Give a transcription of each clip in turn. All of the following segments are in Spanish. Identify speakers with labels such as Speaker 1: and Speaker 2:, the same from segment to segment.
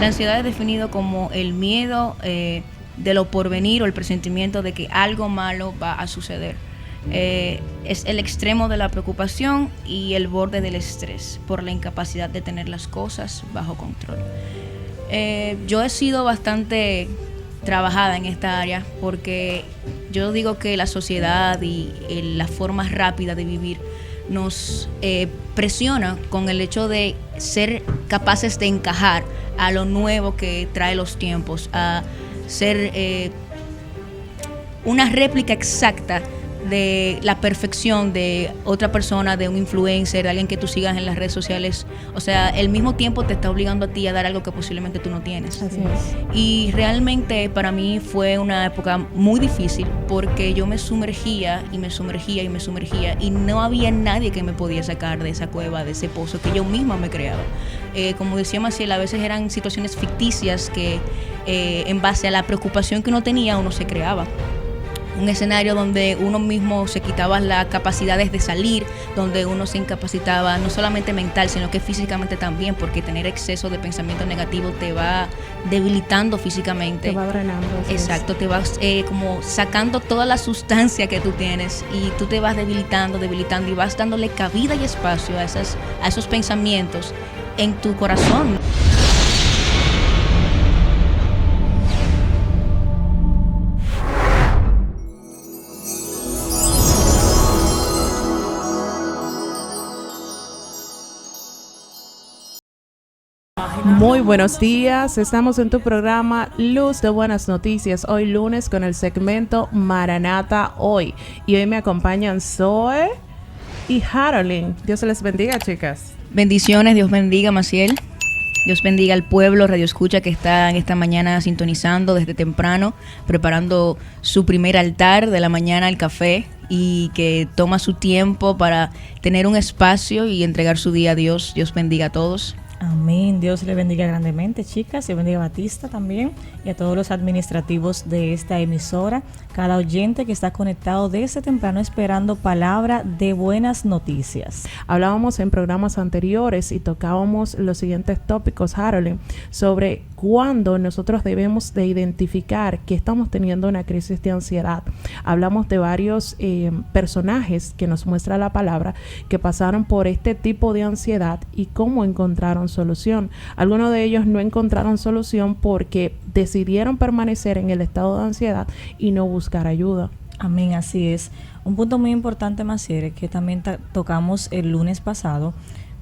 Speaker 1: La ansiedad es definido como el miedo de lo porvenir o el presentimiento de que algo malo va a suceder. Es el extremo de la preocupación y el borde del estrés por la incapacidad de tener las cosas bajo control. Yo he sido bastante trabajada en esta área porque yo digo que la sociedad y la forma rápida de vivir nos presiona con el hecho de ser capaces de encajar a lo nuevo que trae los tiempos, a ser una réplica exacta de la perfección de otra persona, de un influencer, de alguien que tú sigas en las redes sociales. O sea, el mismo tiempo te está obligando a ti a dar algo que posiblemente tú no tienes.
Speaker 2: Así es.
Speaker 1: Y realmente para mí fue una época muy difícil porque yo me sumergía y me sumergía y me sumergía y no había nadie que me podía sacar de esa cueva, de ese pozo que yo misma me creaba. Como decía Maciel, a veces eran situaciones ficticias que en base a la preocupación que uno tenía, uno se creaba. Un escenario donde uno mismo se quitaba las capacidades de salir, donde uno se incapacitaba no solamente mental, sino que físicamente también, porque tener exceso de pensamiento negativo te va debilitando físicamente.
Speaker 2: Te va drenando.
Speaker 1: Exacto, te vas como sacando toda la sustancia que tú tienes y tú te vas debilitando y vas dándole cabida y espacio a esos pensamientos en tu corazón.
Speaker 2: Muy buenos días, estamos en tu programa Luz de Buenas Noticias, hoy lunes con el segmento Maranata Hoy. Y hoy me acompañan Zoe y Harolyn. Dios les bendiga, chicas.
Speaker 1: Bendiciones, Dios bendiga, Maciel. Dios bendiga al pueblo Radio Escucha que está en esta mañana sintonizando desde temprano, preparando su primer altar de la mañana al café y que toma su tiempo para tener un espacio y entregar su día a Dios. Dios bendiga a todos.
Speaker 3: Amén. Dios le bendiga grandemente, chicas. Dios bendiga a Batista también y a todos los administrativos de esta emisora, cada oyente que está conectado desde temprano esperando palabra de buenas noticias.
Speaker 2: Hablábamos en programas anteriores y tocábamos los siguientes tópicos, Harold, sobre cuándo nosotros debemos de identificar que estamos teniendo una crisis de ansiedad. Hablamos de varios personajes que nos muestra la palabra que pasaron por este tipo de ansiedad y cómo encontraron solución. Algunos de ellos no encontraron solución porque decidieron permanecer en el estado de ansiedad y no buscar ayuda.
Speaker 3: Amén, así es. Un punto muy importante, Maciel, que también tocamos el lunes pasado,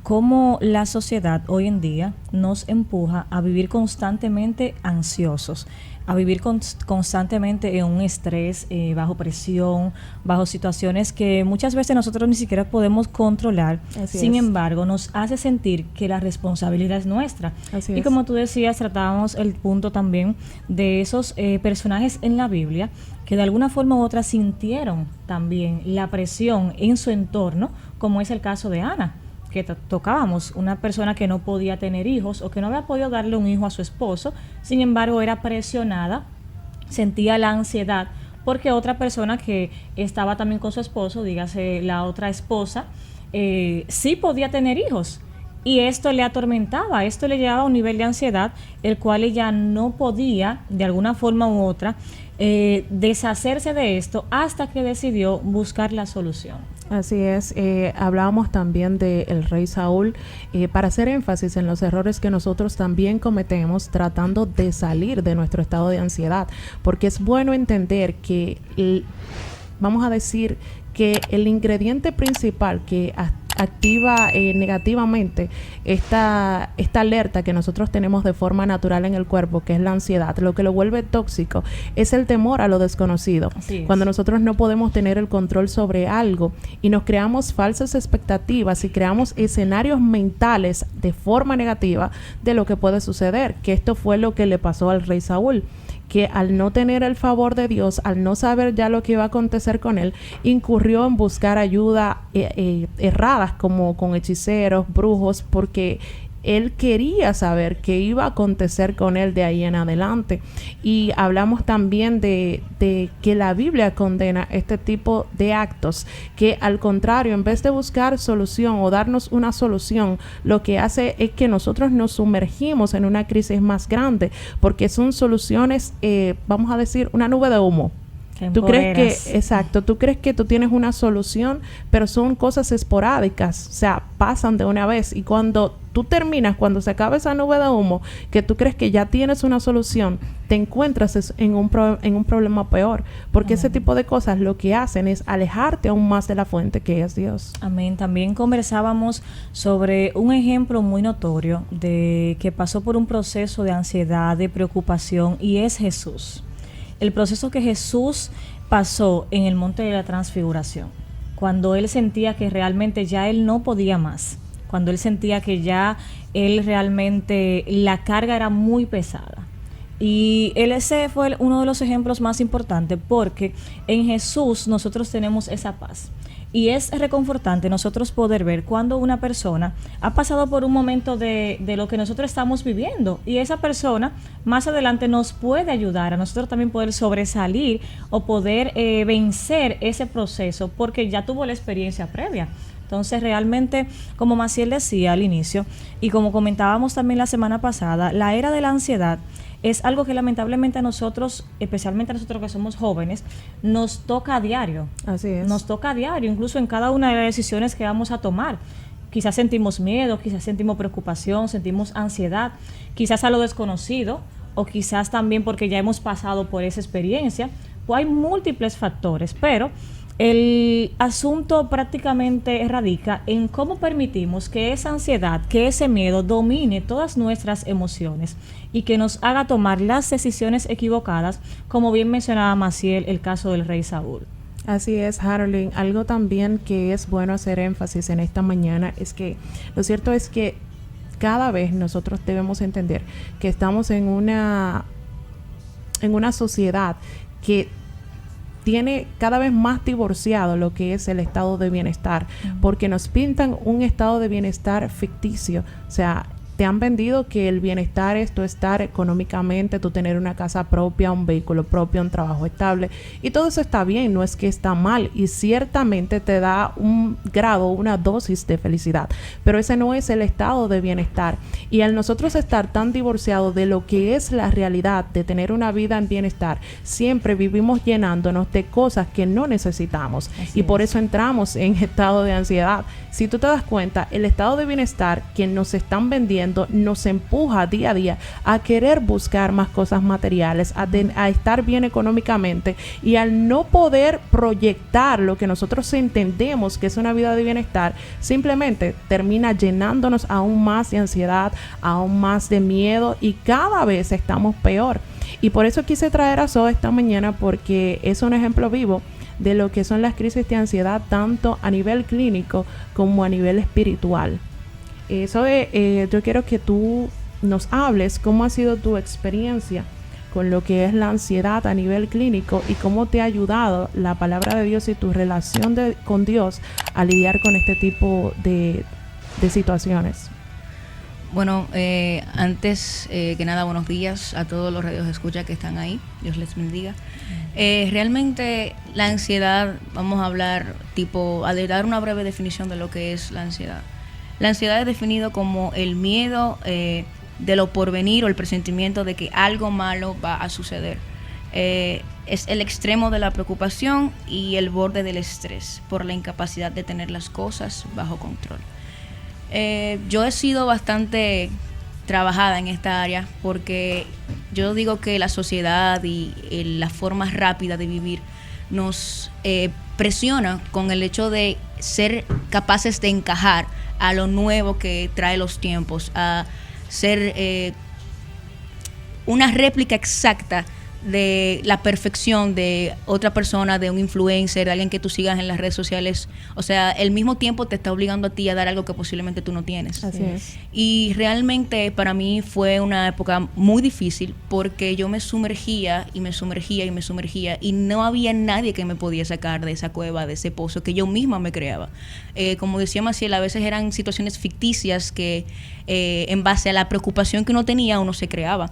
Speaker 3: cómo la sociedad hoy en día nos empuja a vivir constantemente ansiosos, a vivir constantemente en un estrés, bajo presión, bajo situaciones que muchas veces nosotros ni siquiera podemos controlar. Sin embargo, nos hace sentir que la responsabilidad es nuestra. Y como tú decías, tratábamos el punto también de esos personajes en la Biblia que de alguna forma u otra sintieron también la presión en su entorno, como es el caso de Ana, que tocábamos, una persona que no podía tener hijos o que no había podido darle un hijo a su esposo, sin embargo era presionada, sentía la ansiedad porque otra persona que estaba también con su esposo, dígase la otra esposa, sí podía tener hijos. Y esto le atormentaba, esto le llevaba a un nivel de ansiedad, el cual ella no podía, de alguna forma u otra, deshacerse de esto hasta que decidió buscar la solución.
Speaker 2: Así es, hablábamos también del rey Saúl, para hacer énfasis en los errores que nosotros también cometemos tratando de salir de nuestro estado de ansiedad, porque es bueno entender que, vamos a decir, que el ingrediente principal que activa negativamente esta alerta que nosotros tenemos de forma natural en el cuerpo, que es la ansiedad, lo que lo vuelve tóxico es el temor a lo desconocido. Cuando nosotros no podemos tener el control sobre algo y nos creamos falsas expectativas y creamos escenarios mentales de forma negativa de lo que puede suceder, que esto fue lo que le pasó al rey Saúl, que al no tener el favor de Dios, al no saber ya lo que iba a acontecer con él, incurrió en buscar ayuda erradas, como con hechiceros, brujos, porque él quería saber qué iba a acontecer con él de ahí en adelante. Y hablamos también de que la Biblia condena este tipo de actos, que al contrario, en vez de buscar solución o darnos una solución, lo que hace es que nosotros nos sumergimos en una crisis más grande, porque son soluciones, vamos a decir, una nube de humo. ¿Tú crees que, exacto, tú crees que tú tienes una solución, pero son cosas esporádicas, o sea, pasan de una vez, y cuando tú terminas, cuando se acaba esa nube de humo, que tú crees que ya tienes una solución, te encuentras en un problema peor, porque ese tipo de cosas lo que hacen es alejarte aún más de la fuente que es Dios.
Speaker 3: Amén. También conversábamos sobre un ejemplo muy notorio de que pasó por un proceso de ansiedad, de preocupación, y es Jesús. El proceso que Jesús pasó en el monte de la transfiguración, cuando él sentía que realmente ya él no podía más, cuando él sentía que ya él realmente la carga era muy pesada. Y ese fue uno de los ejemplos más importantes, porque en Jesús nosotros tenemos esa paz. Y es reconfortante nosotros poder ver cuando una persona ha pasado por un momento de lo que nosotros estamos viviendo, y esa persona más adelante nos puede ayudar a nosotros también poder sobresalir o poder vencer ese proceso, porque ya tuvo la experiencia previa. Entonces, realmente, como Maciel decía al inicio, y como comentábamos también la semana pasada, la era de la ansiedad es algo que lamentablemente a nosotros, especialmente a nosotros que somos jóvenes, nos toca a diario.
Speaker 2: Así es.
Speaker 3: Nos toca a diario, incluso en cada una de las decisiones que vamos a tomar. Quizás sentimos miedo, quizás sentimos preocupación, sentimos ansiedad, quizás a lo desconocido, o quizás también porque ya hemos pasado por esa experiencia. Pues hay múltiples factores, pero el asunto prácticamente radica en cómo permitimos que esa ansiedad, que ese miedo domine todas nuestras emociones y que nos haga tomar las decisiones equivocadas, como bien mencionaba Maciel, el caso del rey Saúl.
Speaker 2: Así es, Harolyn. Algo también que es bueno hacer énfasis en esta mañana es que lo cierto es que cada vez nosotros debemos entender que estamos en una sociedad que tiene cada vez más divorciado lo que es el estado de bienestar, porque nos pintan un estado de bienestar ficticio. O sea, te han vendido que el bienestar es tú estar económicamente, tú tener una casa propia, un vehículo propio, un trabajo estable, y todo eso está bien, no es que está mal, y ciertamente te da un grado, una dosis de felicidad, pero ese no es el estado de bienestar. Y al nosotros estar tan divorciados de lo que es la realidad de tener una vida en bienestar, siempre vivimos llenándonos de cosas que no necesitamos. Así y por eso entramos en estado de ansiedad. Si tú te das cuenta, el estado de bienestar que nos están vendiendo nos empuja día a día a querer buscar más cosas materiales, a estar bien económicamente, y al no poder proyectar lo que nosotros entendemos que es una vida de bienestar, simplemente termina llenándonos aún más de ansiedad, aún más de miedo, y cada vez estamos peor. Y por eso quise traer a Zoe esta mañana, porque es un ejemplo vivo de lo que son las crisis de ansiedad, tanto a nivel clínico como a nivel espiritual. Zoe, yo quiero que tú nos hables cómo ha sido tu experiencia con lo que es la ansiedad a nivel clínico y cómo te ha ayudado la palabra de Dios y tu relación con Dios a lidiar con este tipo de situaciones.
Speaker 1: Bueno, antes que nada, buenos días a todos los radios escucha que están ahí. Dios les bendiga. Realmente la ansiedad, vamos a hablar a dar una breve definición de lo que es la ansiedad. La ansiedad es definido como el miedo de lo porvenir o el presentimiento de que algo malo va a suceder. Es el extremo de la preocupación y el borde del estrés por la incapacidad de tener las cosas bajo control. Yo he sido bastante trabajada en esta área porque yo digo que la sociedad y la forma rápida de vivir nos presiona con el hecho de ser capaces de encajar a lo nuevo que trae los tiempos, a ser una réplica exacta de la perfección de otra persona, de un influencer, de alguien que tú sigas en las redes sociales. O sea, el mismo tiempo te está obligando a ti a dar algo que posiblemente tú no tienes.
Speaker 2: Así es.
Speaker 1: Y realmente para mí fue una época muy difícil porque yo me sumergía y me sumergía y me sumergía y no había nadie que me podía sacar de esa cueva, de ese pozo que yo misma me creaba. Como decía Maciel, a veces eran situaciones ficticias que en base a la preocupación que uno tenía, uno se creaba.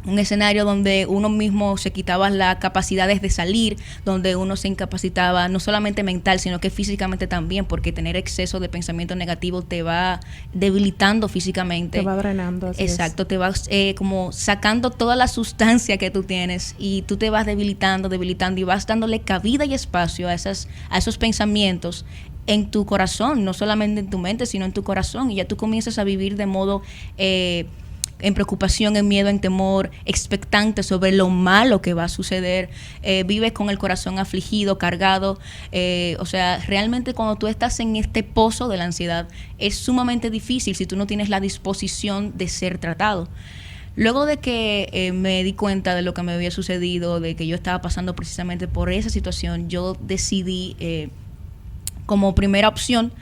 Speaker 1: Un escenario donde uno mismo se quitaba las capacidades de salir, donde uno se incapacitaba no solamente mental, sino que físicamente también, porque tener exceso de pensamiento negativo te va debilitando físicamente.
Speaker 2: Te va drenando. Así
Speaker 1: Exacto, te vas como sacando toda la sustancia que tú tienes y tú te vas debilitando y vas dándole cabida y espacio a esos pensamientos en tu corazón, no solamente en tu mente, sino en tu corazón, y ya tú comienzas a vivir de modo en preocupación, en miedo, en temor, expectante sobre lo malo que va a suceder. Vives con el corazón afligido, cargado. O sea, realmente cuando tú estás en este pozo de la ansiedad, es sumamente difícil si tú no tienes la disposición de ser tratado. Luego de que me di cuenta de lo que me había sucedido, de que yo estaba pasando precisamente por esa situación, yo decidí como primera opción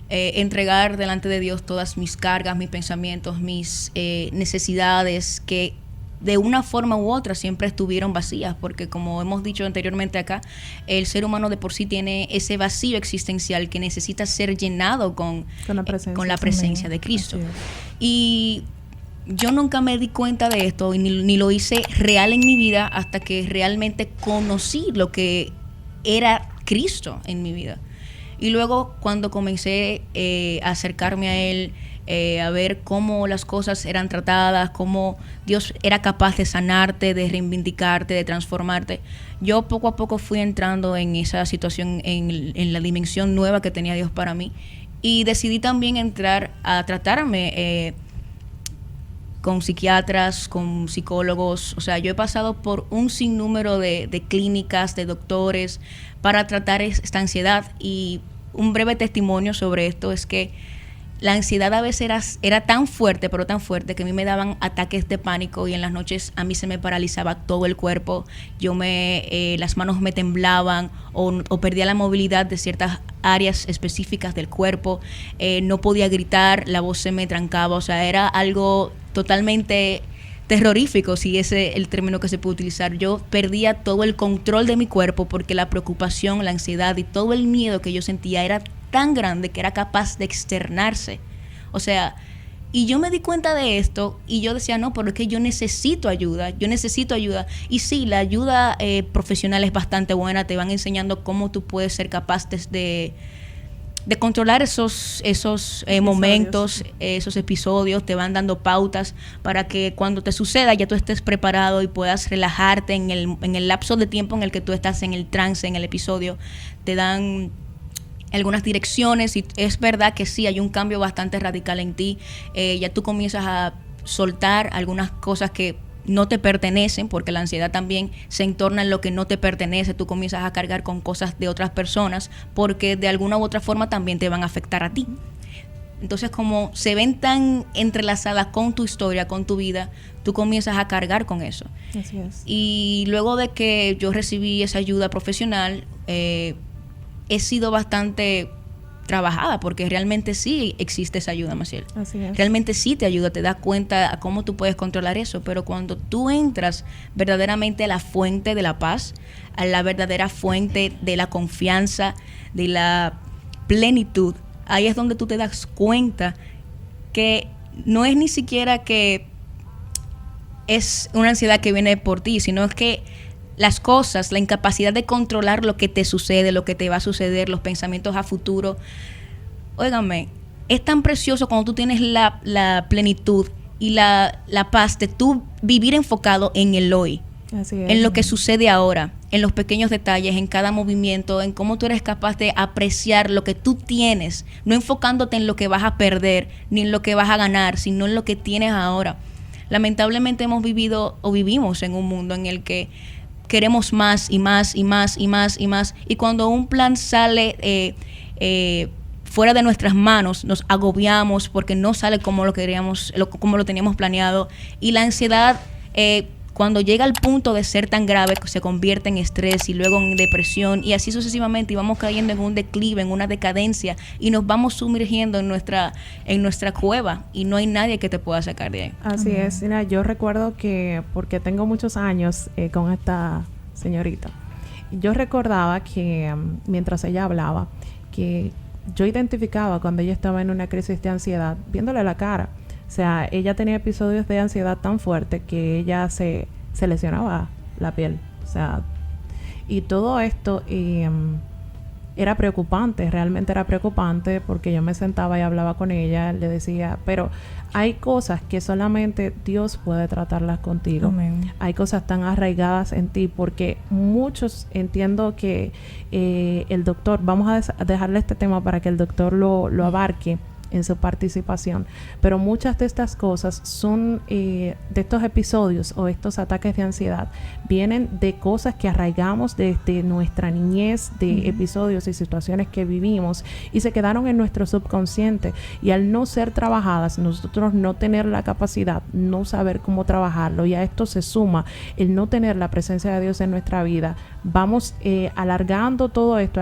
Speaker 1: entregar delante de Dios todas mis cargas, mis pensamientos, mis necesidades que de una forma u otra siempre estuvieron vacías, porque como hemos dicho anteriormente acá, el ser humano de por sí tiene ese vacío existencial que necesita ser llenado con la presencia de Cristo. Y yo nunca me di cuenta de esto y ni lo hice real en mi vida hasta que realmente conocí lo que era Cristo en mi vida. Y luego cuando comencé a acercarme a Él, a ver cómo las cosas eran tratadas, cómo Dios era capaz de sanarte, de reivindicarte, de transformarte, yo poco a poco fui entrando en esa situación, en la dimensión nueva que tenía Dios para mí. Y decidí también entrar a tratarme con psiquiatras, con psicólogos. O sea, yo he pasado por un sinnúmero de clínicas, de doctores, para tratar esta ansiedad. Y un breve testimonio sobre esto es que la ansiedad a veces era tan fuerte, pero tan fuerte, que a mí me daban ataques de pánico y en las noches a mí se me paralizaba todo el cuerpo. Las manos me temblaban o perdía la movilidad de ciertas áreas específicas del cuerpo. No podía gritar, la voz se me trancaba. O sea, era algo totalmente terrorífico, si ese es el término que se puede utilizar. Yo perdía todo el control de mi cuerpo porque la preocupación, la ansiedad y todo el miedo que yo sentía era tan grande que era capaz de externarse. O sea, y yo me di cuenta de esto y yo decía, no, pero es que yo necesito ayuda. Y sí, la ayuda profesional es bastante buena, te van enseñando cómo tú puedes ser capaz de controlar esos momentos, esos episodios, te van dando pautas para que cuando te suceda ya tú estés preparado y puedas relajarte en el lapso de tiempo en el que tú estás en el trance, en el episodio. Te dan algunas direcciones y es verdad que sí, hay un cambio bastante radical en ti. Ya tú comienzas a soltar algunas cosas que no te pertenecen, porque la ansiedad también se entorna en lo que no te pertenece. Tú comienzas a cargar con cosas de otras personas porque de alguna u otra forma también te van a afectar a ti. Entonces, como se ven tan entrelazadas con tu historia, con tu vida, tú comienzas a cargar con eso.
Speaker 2: Así es.
Speaker 1: Y luego de que yo recibí esa ayuda profesional, he sido bastante trabajada, porque realmente sí existe esa ayuda, Maciel.
Speaker 2: Así es.
Speaker 1: Realmente sí te ayuda, te das cuenta a cómo tú puedes controlar eso, pero cuando tú entras verdaderamente a la fuente de la paz, a la verdadera fuente de la confianza, de la plenitud, ahí es donde tú te das cuenta que no es ni siquiera que es una ansiedad que viene por ti, sino es que las cosas, la incapacidad de controlar lo que te sucede, lo que te va a suceder, los pensamientos a futuro. Óigame, es tan precioso cuando tú tienes la plenitud y la paz de tú vivir enfocado en el hoy.
Speaker 2: Así es.
Speaker 1: En lo que sucede ahora, en los pequeños detalles, en cada movimiento, en cómo tú eres capaz de apreciar lo que tú tienes, no enfocándote en lo que vas a perder, ni en lo que vas a ganar, sino en lo que tienes ahora. Lamentablemente hemos vivido o vivimos en un mundo en el que queremos más y más y más y más y más, y cuando un plan sale fuera de nuestras manos, nos agobiamos porque no sale como lo queríamos, como lo teníamos planeado, y la ansiedad cuando llega al punto de ser tan grave, se convierte en estrés y luego en depresión y así sucesivamente, y vamos cayendo en un declive, en una decadencia, y nos vamos sumergiendo en nuestra cueva, y no hay nadie que te pueda sacar de ahí.
Speaker 2: Así es. Mira, yo recuerdo que, porque tengo muchos años con esta señorita, yo recordaba que mientras ella hablaba, que yo identificaba cuando ella estaba en una crisis de ansiedad, viéndole la cara. O sea, ella tenía episodios de ansiedad tan fuertes que ella se lesionaba la piel. O sea, y todo esto era preocupante, realmente era preocupante, porque yo me sentaba y hablaba con ella, le decía, pero hay cosas que solamente Dios puede tratarlas contigo.
Speaker 3: Amén.
Speaker 2: Hay cosas tan arraigadas en ti, porque muchos, entiendo que el doctor, vamos a dejarle este tema para que el doctor lo abarque en su participación, pero muchas de estas cosas son de estos episodios o estos ataques de ansiedad vienen de cosas que arraigamos desde nuestra niñez, de episodios y situaciones que vivimos y se quedaron en nuestro subconsciente, y al no ser trabajadas, nosotros no tener la capacidad, no saber cómo trabajarlo, y a esto se suma el no tener la presencia de Dios en nuestra vida, vamos alargando todo esto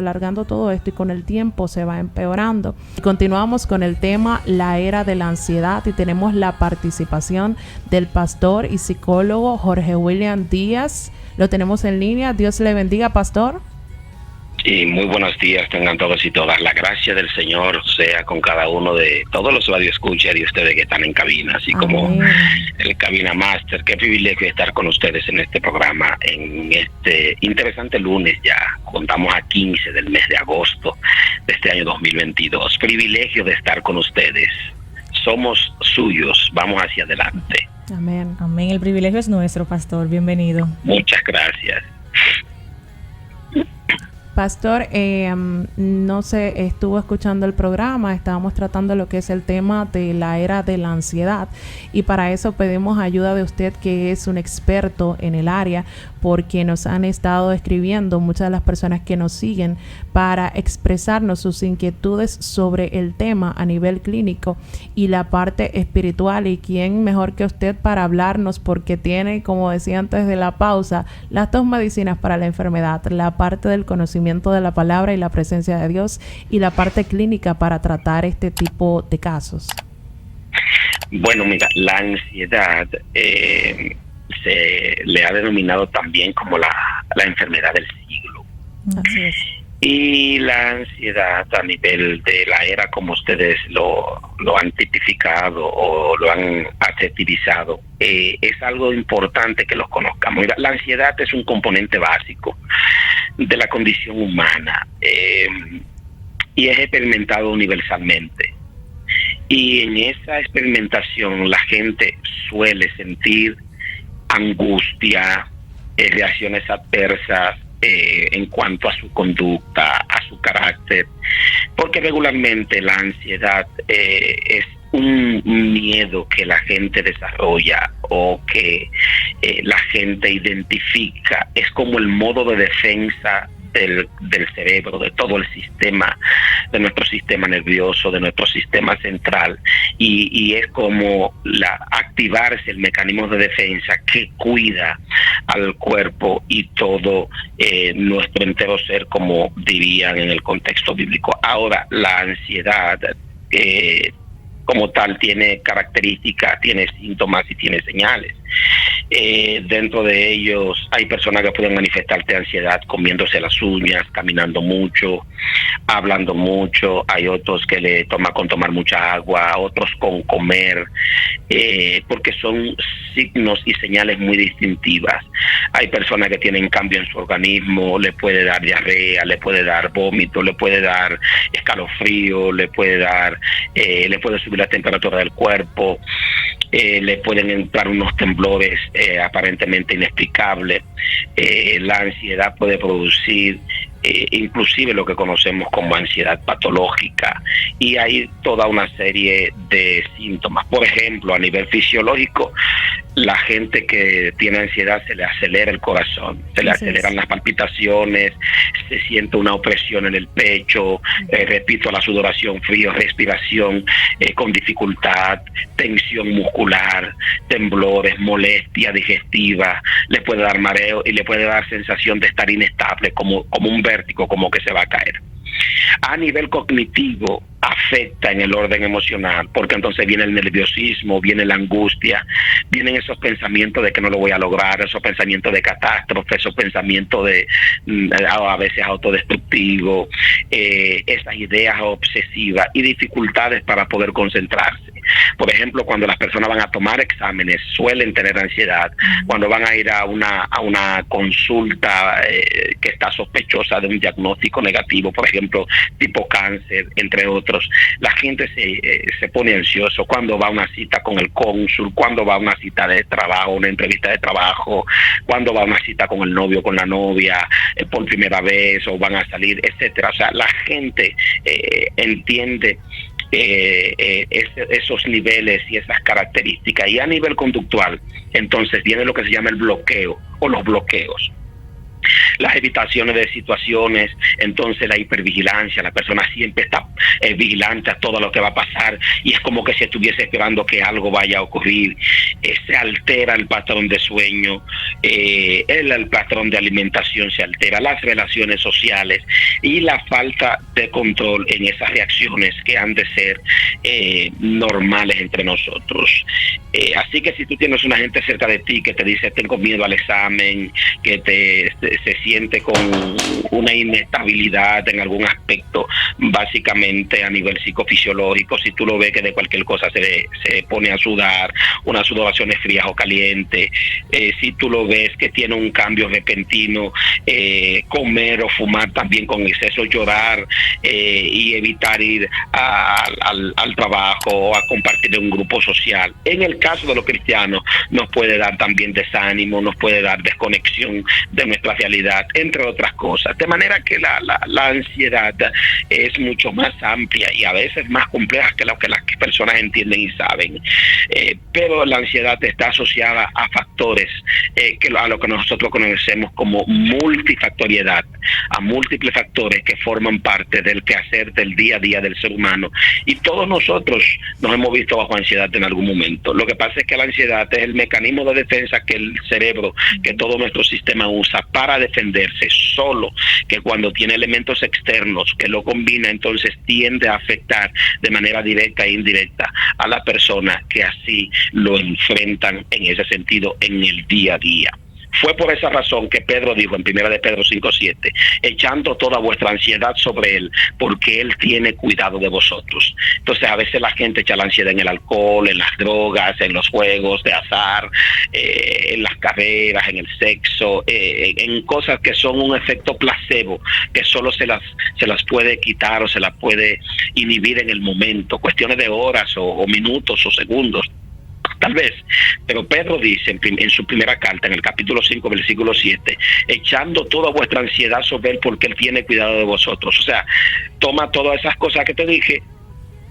Speaker 2: y con el tiempo se va empeorando. Continuamos con el tema la era de la ansiedad y tenemos la participación del pastor y psicólogo Jorge William Díaz. Lo tenemos en línea. Dios le bendiga, pastor.
Speaker 4: Y muy buenos días tengan todos y todas. La gracia del Señor sea con cada uno de todos los radioescuchas y ustedes que están en cabina, así como el Cabina Master. Qué privilegio estar con ustedes en este programa, en este interesante lunes ya. Contamos a 15 del mes de agosto de este año 2022. Privilegio de estar con ustedes. Somos suyos. Vamos hacia adelante.
Speaker 2: Amén.
Speaker 3: Amén. El privilegio es nuestro, pastor. Bienvenido.
Speaker 4: Muchas gracias.
Speaker 2: Pastor, no sé, estuvo escuchando el programa, estábamos tratando lo que es el tema de la era de la ansiedad, y para eso pedimos ayuda de usted, que es un experto en el área, porque nos han estado escribiendo muchas de las personas que nos siguen para expresarnos sus inquietudes sobre el tema a nivel clínico y la parte espiritual, y quién mejor que usted para hablarnos, porque tiene, como decía antes de la pausa, las dos medicinas para la enfermedad, la parte del conocimiento de la palabra y la presencia de Dios, y la parte clínica para tratar este tipo de casos.
Speaker 4: Bueno, mira, la ansiedad se le ha denominado también como la enfermedad del siglo.
Speaker 2: Así es.
Speaker 4: Y la ansiedad a nivel de la era, como ustedes lo han tipificado o lo han adjetivizado, es algo importante que lo conozcamos. Mira, la ansiedad es un componente básico de la condición humana y es experimentado universalmente. Y en esa experimentación la gente suele sentir angustia, reacciones adversas en cuanto a su conducta, a su carácter, porque regularmente la ansiedad es un miedo que la gente desarrolla o que la gente identifica, es como el modo de defensa del cerebro, de todo el sistema, de nuestro sistema nervioso, de nuestro sistema central, y es como activarse el mecanismo de defensa que cuida al cuerpo y todo nuestro entero ser, como dirían en el contexto bíblico. Ahora, la ansiedad como tal tiene características, tiene síntomas y tiene señales. Dentro de ellos hay personas que pueden manifestarse ansiedad comiéndose las uñas, caminando mucho, hablando mucho. Hay otros que le toma con tomar mucha agua, otros con comer, porque son signos y señales muy distintivas. Hay personas que tienen cambio en su organismo, le puede dar diarrea, le puede dar vómito, le puede dar escalofrío, le puede subir la temperatura del cuerpo, le pueden entrar unos temblores aparentemente inexplicables. La ansiedad puede producir inclusive lo que conocemos como ansiedad patológica, y hay toda una serie de síntomas. Por ejemplo, a nivel fisiológico, la gente que tiene ansiedad se le acelera el corazón, se le aceleran las palpitaciones, se siente una opresión en el pecho, repito, la sudoración, frío, respiración con dificultad, tensión muscular, temblores, molestia digestiva, le puede dar mareo y le puede dar sensación de estar inestable, como un vértigo, como que se va a caer. A nivel cognitivo, afecta en el orden emocional, porque entonces viene el nerviosismo, viene la angustia, vienen esos pensamientos de que no lo voy a lograr, esos pensamientos de catástrofe, esos pensamientos de a veces autodestructivos, esas ideas obsesivas y dificultades para poder concentrarse. Por ejemplo, cuando las personas van a tomar exámenes, suelen tener ansiedad. Cuando van a ir a una consulta que está sospechosa de un diagnóstico negativo, por ejemplo, tipo cáncer, entre otros, la gente se pone ansioso cuando va a una cita con el cónsul, cuando va a una cita de trabajo, una entrevista de trabajo, cuando va a una cita con el novio, con la novia, por primera vez, o van a salir, etcétera. O sea, la gente entiende esos niveles y esas características. Y a nivel conductual, entonces viene lo que se llama el bloqueo o los bloqueos. Las evitaciones de situaciones, entonces la hipervigilancia, la persona siempre está vigilante a todo lo que va a pasar y es como que si estuviese esperando que algo vaya a ocurrir. Se altera el patrón de sueño, el patrón de alimentación se altera, las relaciones sociales y la falta de control en esas reacciones que han de ser normales entre nosotros. Así que si tú tienes una gente cerca de ti que te dice tengo miedo al examen, que se siente con una inestabilidad en algún aspecto, básicamente a nivel psicofisiológico, si tú lo ves que de cualquier cosa se pone a sudar, unas sudoraciones frías o calientes, si tú lo ves que tiene un cambio repentino, comer o fumar también con exceso, llorar y evitar ir al trabajo o a compartir en un grupo social. En el caso de los cristianos nos puede dar también desánimo, nos puede dar desconexión de nuestra realidad, entre otras cosas. De manera que la ansiedad es mucho más amplia y a veces más compleja que lo que las personas entienden y saben. Pero la ansiedad está asociada a factores a lo que nosotros conocemos como multifactoriedad, a múltiples factores que forman parte del quehacer del día a día del ser humano. Y todos nosotros nos hemos visto bajo ansiedad en algún momento. Lo que pasa es que la ansiedad es el mecanismo de defensa que el cerebro, que todo nuestro sistema usa para defenderse, solo que cuando tiene elementos externos que lo combina, entonces tiende a afectar de manera directa e indirecta a la persona que así lo enfrentan en ese sentido en el día a día. Fue por esa razón que Pedro dijo en 1 de Pedro 5:7, echando toda vuestra ansiedad sobre él, porque él tiene cuidado de vosotros. Entonces a veces la gente echa la ansiedad en el alcohol, en las drogas, en los juegos de azar, en las carreras, en el sexo, en cosas que son un efecto placebo, que solo se las puede quitar o se las puede inhibir en el momento, cuestiones de horas o minutos o segundos. Tal vez, pero Pedro dice en su primera carta, en el capítulo 5, versículo 7, echando toda vuestra ansiedad sobre él porque él tiene cuidado de vosotros. O sea, toma todas esas cosas que te dije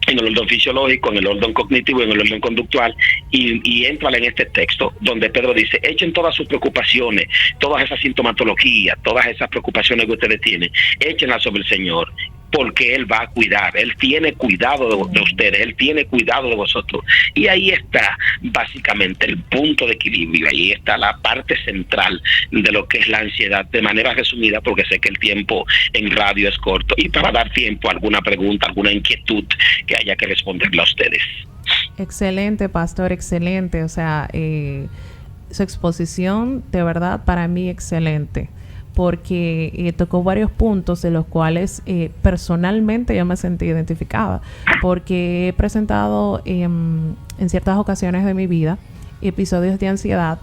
Speaker 4: en el orden fisiológico, en el orden cognitivo y en el orden conductual y entra en este texto donde Pedro dice, echen todas sus preocupaciones, todas esas sintomatologías, todas esas preocupaciones que ustedes tienen, échenlas sobre el Señor, porque Él va a cuidar, Él tiene cuidado de ustedes, Él tiene cuidado de vosotros. Y ahí está básicamente el punto de equilibrio, ahí está la parte central de lo que es la ansiedad, de manera resumida, porque sé que el tiempo en radio es corto, y para dar tiempo a alguna pregunta, alguna inquietud que haya que responderle a ustedes.
Speaker 2: Excelente, pastor, excelente. O sea, su exposición, de verdad, para mí, excelente. Porque tocó varios puntos de los cuales personalmente yo me sentí identificada, porque he presentado en ciertas ocasiones de mi vida episodios de ansiedad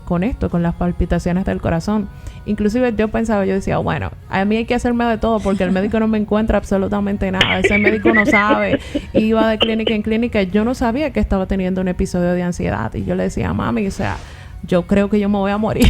Speaker 2: con esto, con las palpitaciones del corazón. Inclusive yo decía, bueno, a mí hay que hacerme de todo porque el médico no me encuentra absolutamente nada, ese médico no sabe, iba de clínica en clínica, yo no sabía que estaba teniendo un episodio de ansiedad y yo le decía, mami, o sea, yo creo que yo me voy a morir.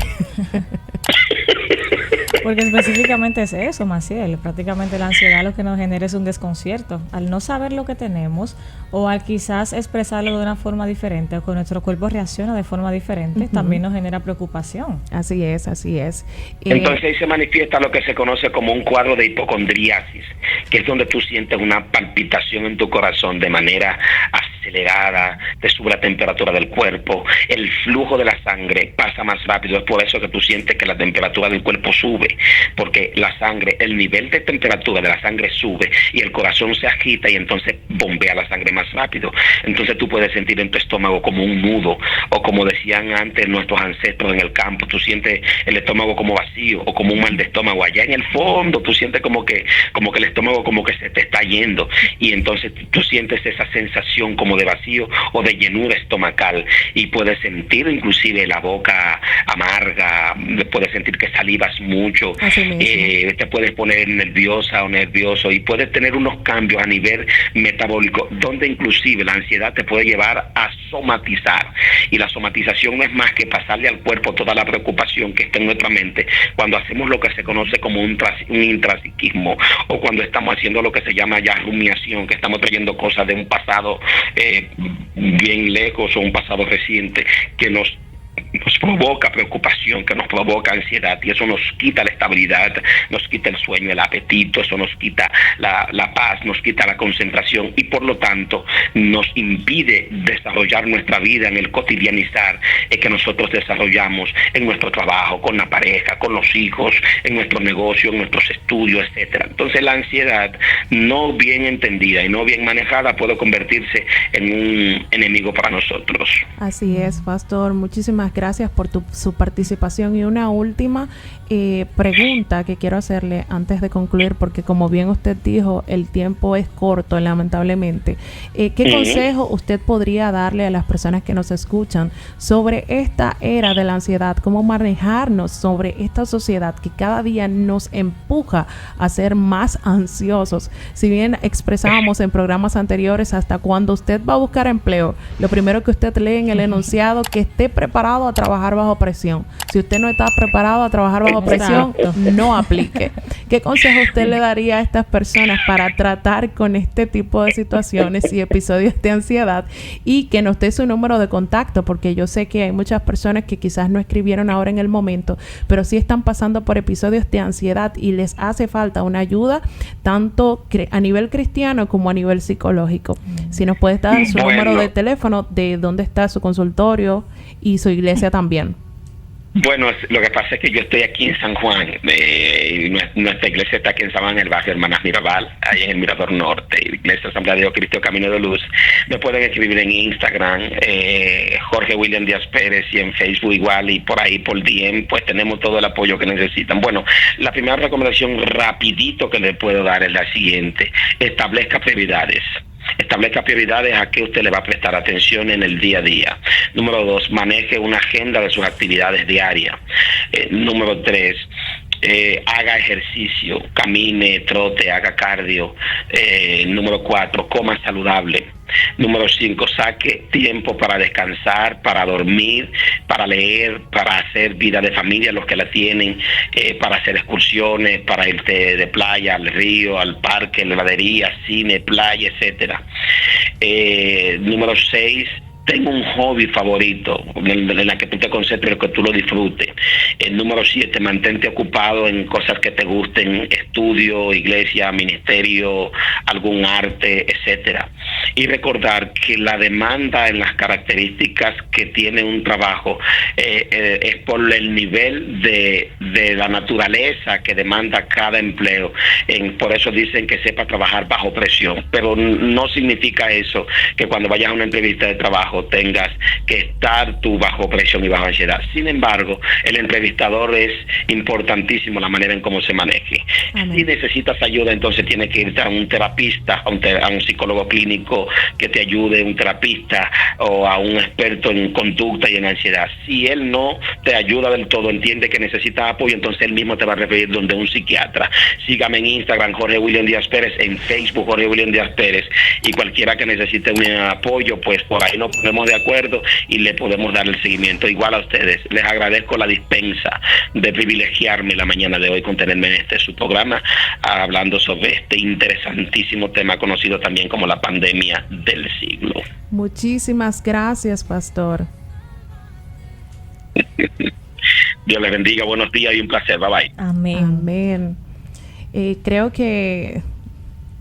Speaker 3: Porque específicamente es eso, Maciel. Prácticamente la ansiedad lo que nos genera es un desconcierto. Al no saber lo que tenemos o al quizás expresarlo de una forma diferente o que nuestro cuerpo reacciona de forma diferente, también nos genera preocupación.
Speaker 2: Así es, así es.
Speaker 4: Entonces ahí se manifiesta lo que se conoce como un cuadro de hipocondriasis, que es donde tú sientes una palpitación en tu corazón de manera acelerada, te sube la temperatura del cuerpo, el flujo de la sangre pasa más rápido. Es por eso que tú sientes que la temperatura del cuerpo sube, porque la sangre, el nivel de temperatura de la sangre sube y el corazón se agita y entonces bombea la sangre más rápido. Entonces tú puedes sentir en tu estómago como un nudo, o como decían antes nuestros ancestros en el campo, tú sientes el estómago como vacío o como un mal de estómago. Allá en el fondo tú sientes como que el estómago como que se te está yendo, y entonces tú sientes esa sensación como de vacío o de llenura estomacal, y puedes sentir inclusive la boca amarga, puedes sentir que salivas mucho, te puedes poner nerviosa o nervioso, y puedes tener unos cambios a nivel metabólico donde inclusive la ansiedad te puede llevar a somatizar, y la somatización no es más que pasarle al cuerpo toda la preocupación que está en nuestra mente cuando hacemos lo que se conoce como un intrapsiquismo, o cuando estamos haciendo lo que se llama ya rumiación, que estamos trayendo cosas de un pasado bien lejos o un pasado reciente que nos provoca preocupación, que nos provoca ansiedad, y eso nos quita la estabilidad, nos quita el sueño, el apetito, eso nos quita la paz, nos quita la concentración, y por lo tanto nos impide desarrollar nuestra vida en el cotidianizar que nosotros desarrollamos en nuestro trabajo, con la pareja, con los hijos, en nuestro negocio, en nuestros estudios, etcétera. Entonces la ansiedad no bien entendida y no bien manejada puede convertirse en un enemigo para nosotros.
Speaker 2: Así es, Pastor. Muchísimas gracias por su participación. Y una última pregunta que quiero hacerle antes de concluir, porque como bien usted dijo, el tiempo es corto, lamentablemente. ¿Qué consejo usted podría darle a las personas que nos escuchan sobre esta era de la ansiedad? ¿Cómo manejarnos sobre esta sociedad que cada día nos empuja a ser más ansiosos? Si bien expresábamos en programas anteriores, hasta cuando usted va a buscar empleo, lo primero que usted lee en el enunciado, que esté preparado a trabajar bajo presión. Si usted no está preparado a trabajar bajo presión, no aplique. ¿Qué consejo usted le daría a estas personas para tratar con este tipo de situaciones y episodios de ansiedad? Y que nos dé su número de contacto, porque yo sé que hay muchas personas que quizás no escribieron ahora en el momento, pero sí están pasando por episodios de ansiedad y les hace falta una ayuda tanto a nivel cristiano como a nivel psicológico. Si nos puede dar su número de teléfono, de dónde está su consultorio y su iglesia también.
Speaker 4: Bueno, lo que pasa es que yo estoy aquí en San Juan, y nuestra iglesia está aquí en San Juan, en el barrio Hermanas Mirabal, ahí en el Mirador Norte, Iglesia Asamblea de Dios Cristo Camino de Luz. Me pueden escribir en Instagram, Jorge William Díaz Pérez, y en Facebook igual, y por ahí por DM, pues tenemos todo el apoyo que necesitan. Bueno, la primera recomendación rapidito que le puedo dar es la siguiente: establezca prioridades. Establezca prioridades a qué usted le va a prestar atención en el día a día. Número 2, maneje una agenda de sus actividades diarias. Número 3, haga ejercicio, camine, trote, haga cardio. Número 4, coma saludable. Número 5, saque tiempo para descansar, para dormir, para leer, para hacer vida de familia, los que la tienen, para hacer excursiones, para irte de playa al río, al parque, heladería, cine, playa, etcétera. Número 6, tengo un hobby favorito en la que tú te concentres, que tú lo disfrutes. Número 7, mantente ocupado en cosas que te gusten, estudio, iglesia, ministerio, algún arte, etcétera. Y recordar que la demanda en las características que tiene un trabajo es por el nivel de la naturaleza que demanda cada empleo. Por eso dicen que sepa trabajar bajo presión, pero no significa eso que cuando vayas a una entrevista de trabajo tengas que estar tú bajo presión y bajo ansiedad. Sin embargo, el entrevistador es importantísimo la manera en cómo se maneje. Amén. Si necesitas ayuda, entonces tienes que irte a un terapista, a un psicólogo clínico que te ayude, un terapista o a un experto en conducta y en ansiedad. Si él no te ayuda del todo, entiende que necesitas apoyo, entonces él mismo te va a referir donde un psiquiatra. Sígame en Instagram, Jorge William Díaz Pérez, en Facebook, Jorge William Díaz Pérez, y cualquiera que necesite un apoyo, pues por ahí no ponemos de acuerdo y le podemos dar el seguimiento. Igual a ustedes, les agradezco la dispensa de privilegiarme la mañana de hoy con tenerme en su programa, hablando sobre este interesantísimo tema conocido también como la pandemia del siglo.
Speaker 2: Muchísimas gracias, pastor.
Speaker 4: Dios les bendiga, buenos días y un placer. Bye bye.
Speaker 3: Amén.
Speaker 2: Amén. Creo que,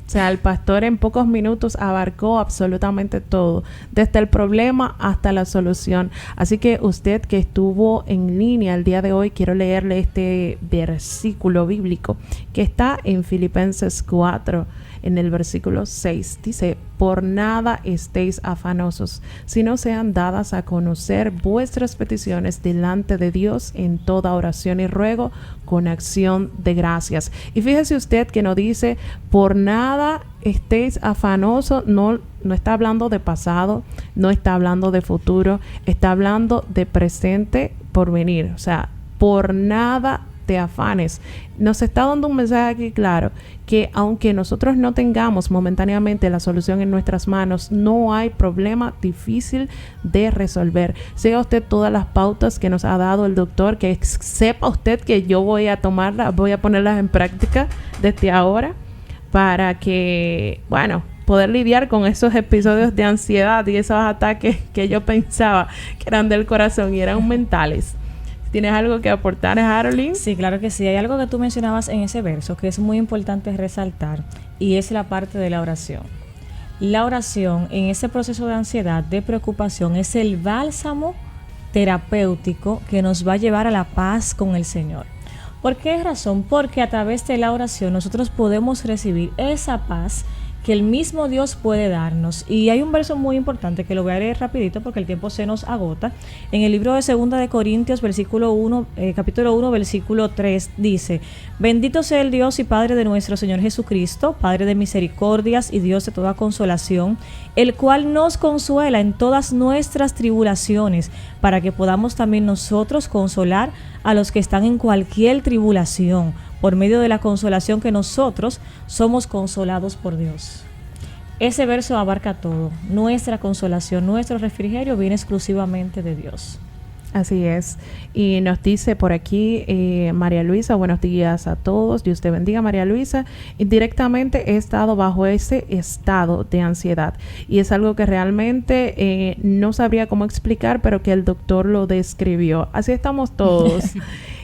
Speaker 2: o sea, el pastor en pocos minutos abarcó absolutamente todo, desde el problema hasta la solución. Así que usted que estuvo en línea el día de hoy, quiero leerle este versículo bíblico que está en Filipenses 4, en el versículo 6. Dice: por nada estéis afanosos, sino sean dadas a conocer vuestras peticiones delante de Dios en toda oración y ruego con acción de gracias. Y fíjese usted que no dice por nada estéis afanosos, no está hablando de pasado, no está hablando de futuro, está hablando de presente por venir. O sea, por nada te afanes. Nos está dando un mensaje aquí claro, que aunque nosotros no tengamos momentáneamente la solución en nuestras manos, no hay problema difícil de resolver. Siga usted todas las pautas que nos ha dado el doctor, que sepa usted que yo voy a tomarlas, voy a ponerlas en práctica desde ahora para que, bueno, poder lidiar con esos episodios de ansiedad y esos ataques que yo pensaba que eran del corazón y eran mentales. ¿Tienes algo que aportar, Harold?
Speaker 3: Sí, claro que sí. Hay algo que tú mencionabas en ese verso que es muy importante resaltar, y es la parte de la oración. La oración en ese proceso de ansiedad, de preocupación, es el bálsamo terapéutico que nos va a llevar a la paz con el Señor. ¿Por qué razón? Porque a través de la oración nosotros podemos recibir esa paz que el mismo Dios puede darnos. Y hay un verso muy importante que lo voy a leer rapidito porque el tiempo se nos agota. En el libro de 2 de Corintios, capítulo 1, versículo 3, dice: bendito sea el Dios y Padre de nuestro Señor Jesucristo, Padre de misericordias y Dios de toda consolación, el cual nos consuela en todas nuestras tribulaciones, para que podamos también nosotros consolar a los que están en cualquier tribulación, por medio de la consolación que nosotros somos consolados por Dios. Ese verso abarca todo. Nuestra consolación, nuestro refrigerio viene exclusivamente de Dios.
Speaker 2: Así es. Y nos dice por aquí María Luisa: buenos días a todos. Dios te bendiga, María Luisa. Indirectamente he estado bajo ese estado de ansiedad y es algo que realmente no sabría cómo explicar, pero que el doctor lo describió. Así estamos todos.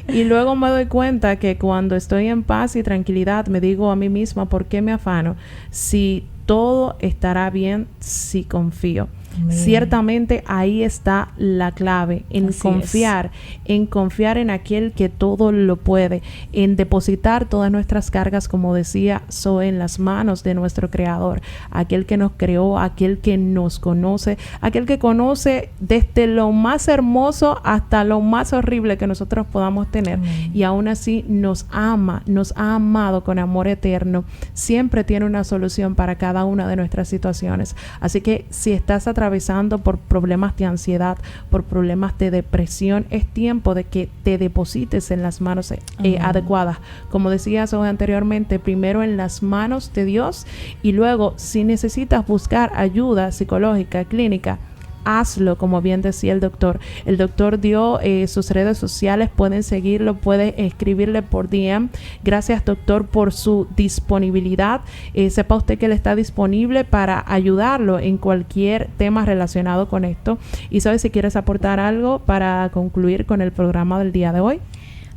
Speaker 2: Y luego me doy cuenta que cuando estoy en paz y tranquilidad, me digo a mí misma: ¿por qué me afano? Si todo estará bien, si confío. Amén. Ciertamente ahí está la clave, en confiar en aquel que todo lo puede, en depositar todas nuestras cargas, como decía Zoe, en las manos de nuestro Creador, aquel que nos creó, aquel que nos conoce, aquel que conoce desde lo más hermoso hasta lo más horrible que nosotros podamos tener. Amén. Y aún así nos ama, nos ha amado con amor eterno, siempre tiene una solución para cada una de nuestras situaciones. Así que si estás atravesando por problemas de ansiedad, por problemas de depresión, es tiempo de que te deposites en las manos adecuadas. Como decías hoy anteriormente, primero en las manos de Dios y luego, si necesitas buscar ayuda psicológica, clínica, hazlo, como bien decía el doctor. El doctor dio sus redes sociales, pueden seguirlo, pueden escribirle por DM. Gracias, doctor, por su disponibilidad. Sepa usted que él está disponible para ayudarlo en cualquier tema relacionado con esto. Y sabes, si quieres aportar algo para concluir con el programa del día de hoy.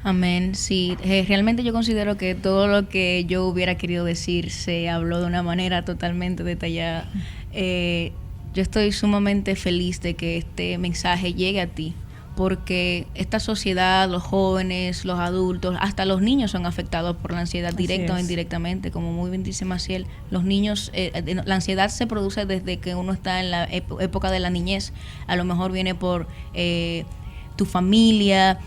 Speaker 1: Amén. Sí, realmente yo considero que todo lo que yo hubiera querido decir se habló de una manera totalmente detallada. Yo estoy sumamente feliz de que este mensaje llegue a ti, porque esta sociedad, los jóvenes, los adultos, hasta los niños son afectados por la ansiedad, directa o indirectamente. Como muy bien dice Maciel, los niños, la ansiedad se produce desde que uno está en la época de la niñez. A lo mejor viene por tu familia,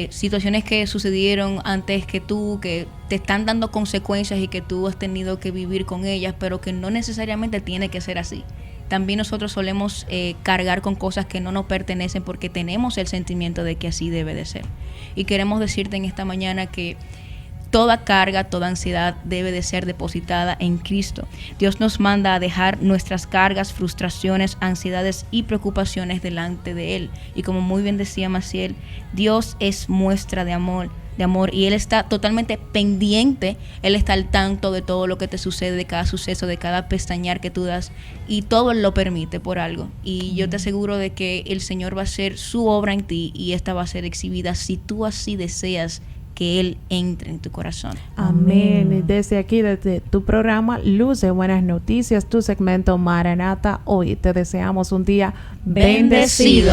Speaker 1: situaciones que sucedieron antes que tú, que te están dando consecuencias y que tú has tenido que vivir con ellas, pero que no necesariamente tiene que ser así. También nosotros solemos cargar con cosas que no nos pertenecen porque tenemos el sentimiento de que así debe de ser. Y queremos decirte en esta mañana que toda carga, toda ansiedad debe de ser depositada en Cristo. Dios nos manda a dejar nuestras cargas, frustraciones, ansiedades y preocupaciones delante de Él. Y como muy bien decía Maciel, Dios es muestra de amor y Él está totalmente pendiente, Él está al tanto de todo lo que te sucede, de cada suceso, de cada pestañear que tú das, y todo Él lo permite por algo. Y yo te aseguro de que el Señor va a hacer su obra en ti y esta va a ser exhibida si tú así deseas que Él entre en tu corazón.
Speaker 2: Amén. Y desde aquí, desde tu programa Luz de Buenas Noticias, tu segmento Maranata, hoy te deseamos un día
Speaker 1: Bendecido.